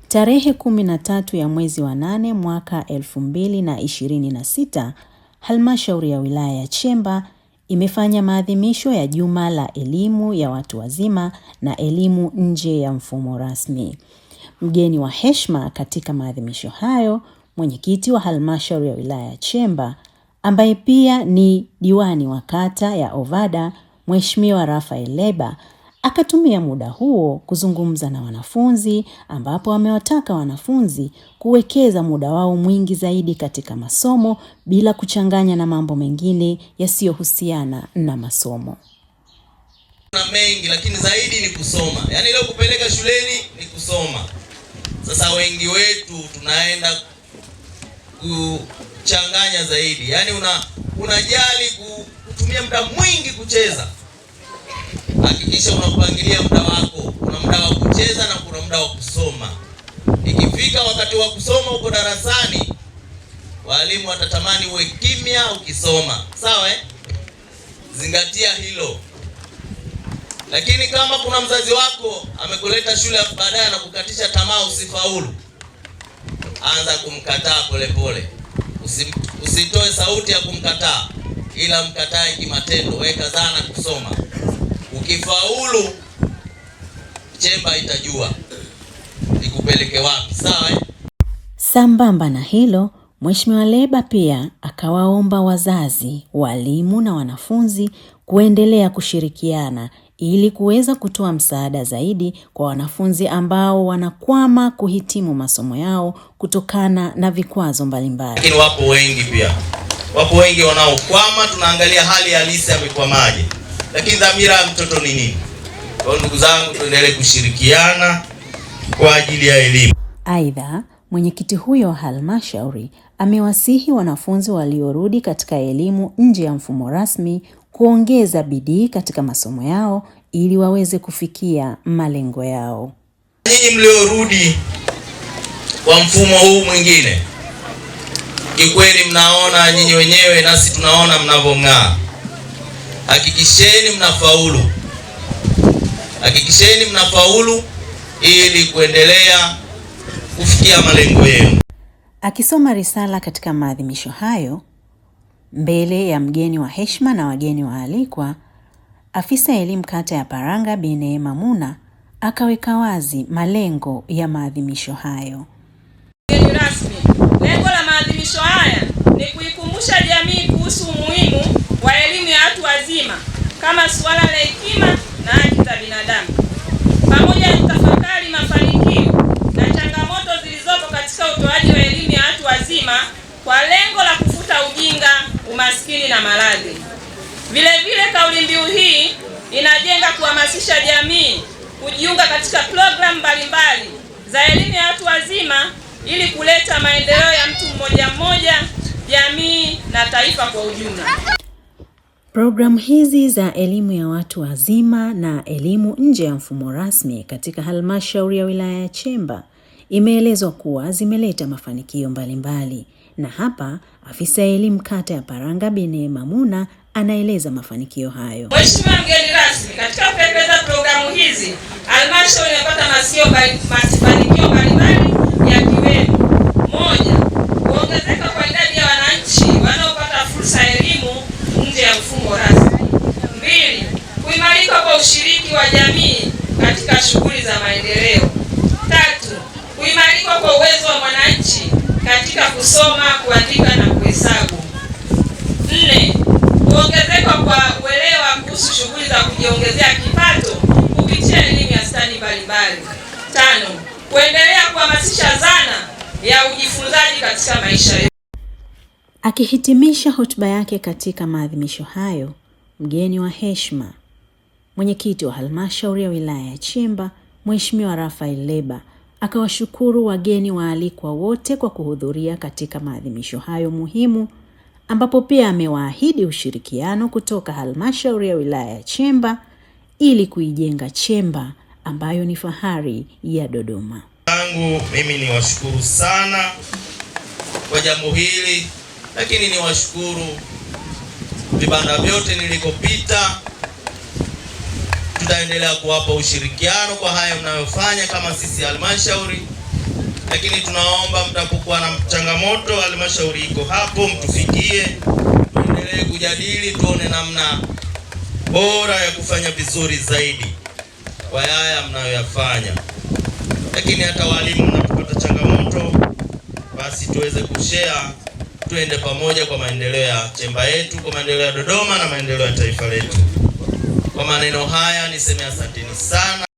Tarehe 13 ya mwezi wa 8 mwaka 2026, Halmashauri ya Wilaya ya Chemba imefanya maadhimisho ya Juma la Elimu ya Watu Wazima na Elimu Nje ya Mfumo Rasmi. Mgeni wa heshima katika maadhimisho hayo, mwenyekiti wa Halmashauri ya Wilaya ya Chemba, ambaye pia ni diwani wa kata ya Ovada, Mheshimiwa Raphael Leba, akatumia muda huo kuzungumza na wanafunzi, ambapo amewataka wanafunzi kuwekeza muda wao mwingi zaidi katika masomo bila kuchanganya na mambo mengine yasiyohusiana na masomo. Kuna mengi lakini zaidi ni kusoma. Yaani leo kupeleka shuleni ni kusoma. Sasa wengi wetu tunaenda kuchanganya zaidi. Yaani unajali kutumia muda mwingi kucheza. Hakikisha unapangilia muda wako. Kuna muda wa kucheza na kuna muda wa kusoma. Ikifika wakati wa kusoma uko darasani, walimu watatamani uwe kimya ukisoma. Sawa Zingatia hilo. Lakini kama kuna mzazi wako amekuleta shule baadaye na kukatisha tamaa usifaulu, anza kumkataa polepole. Usitoe sauti ya kumkataa, ila mkatae kimatendo. Weka zana kusoma. Ukifaulu, Chemba itajua ikupeleke wapi. Sawa Sambamba na hilo, Mheshimiwa Leba pia akawaomba wazazi, walimu na wanafunzi kuendelea kushirikiana ili kuweza kutoa msaada zaidi kwa wanafunzi ambao wanakwama kuhitimu masomo yao kutokana na vikwazo mbalimbali. Lakini wapo wengi wanaokwama, tunaangalia hali halisi amekwamaje. Lakini dhamira ya mtoto ni nini? Kwa ndugu zangu, tuendelee kushirikiana kwa ajili ya elimu. Aidha, mwenyekiti huyo wa halmashauri amewasihi wanafunzi waliorudi katika elimu nje ya mfumo rasmi kuongeza bidii katika masomo yao ili waweze kufikia malengo yao. Nyinyi mliorudi kwa mfumo huu mwingine, kikweli mnaona nyinyi wenyewe nasi tunaona mnavong'aa. Hakikisheni mnafaulu ili kuendelea kufikia malengo yenu. Akisoma risala katika maadhimisho hayo mbele ya mgeni wa heshima na wageni waalikwa, afisa elimu kata ya Paranga Bi Neema Muna akaweka wazi malengo ya maadhimisho hayo. Mgeni rasmi, lengo la maadhimisho haya ni kuikumbusha jamii kuhusu umuhimu wa elimu ya watu wazima kama suala la hekima na haki za binadamu, pamoja na kutafakari mafanikio na changamoto zilizopo katika utoaji wa elimu ya watu wazima kwa lengo la kufuta ujinga, umaskini na maradhi. Vile kauli mbiu hii inajenga kuhamasisha jamii kujiunga katika programu mbalimbali za elimu ya watu wazima ili kuleta maendeleo ya mtu mmoja mmoja, jamii na taifa kwa ujumla. Programu hizi za elimu ya watu wazima na elimu nje ya mfumo rasmi katika halmashauri ya wilaya ya Chemba imeelezwa kuwa zimeleta mafanikio mbalimbali. Na hapa afisa elimu kata ya Paranga Bi Neema Muna anaeleza mafanikio hayo. Mheshimiwa mgeni rasmi, katika kutekeleza programu hizi, halmashauri imepata mafanikio mbalimbali yakiwemo: 1. Kuongezeka kwa idadi ya wananchi wanaopata fursa ya elimu nje ya mfumo rasmi. 2. Kuimarika kwa ushiriki wa jamii katika shughuli za maendeleo. 3. Kuimarika kwa uwezo wa mwananchi katika kusoma, kuandika na kuhesabu. 4. Kuongezeka kwa uelewa kuhusu shughuli za kujiongezea kipato kupitia elimu ya stadi mbalimbali. 5. Kuendelea kuhamasisha zana ya ujifunzaji katika maisha yetu. Akihitimisha hotuba yake katika maadhimisho hayo, mgeni wa heshima, mwenyekiti wa halmashauri ya wilaya ya Chemba, Mheshimiwa Raphael Leba, akawashukuru wageni waalikwa wote kwa kuhudhuria katika maadhimisho hayo muhimu, ambapo pia amewaahidi ushirikiano kutoka halmashauri ya wilaya ya Chemba ili kuijenga Chemba ambayo ni fahari ya Dodoma. Mimi niwashukuru sana kwa jambo hili, lakini niwashukuru vibanda vyote nilikopita. Tutaendelea kuwapa ushirikiano kwa haya mnayofanya kama sisi halmashauri, lakini tunaomba mtapokuwa na changamoto, halmashauri iko hapo, mtufikie, tuendelee kujadili, tuone namna bora ya kufanya vizuri zaidi kwa haya mnayoyafanya. Lakini hata walimu mnapopata changamoto, basi tuweze kushare, tuende pamoja kwa maendeleo ya chemba yetu, kwa maendeleo ya Dodoma na maendeleo ya taifa letu. Kwa maneno haya niseme asanteni sana.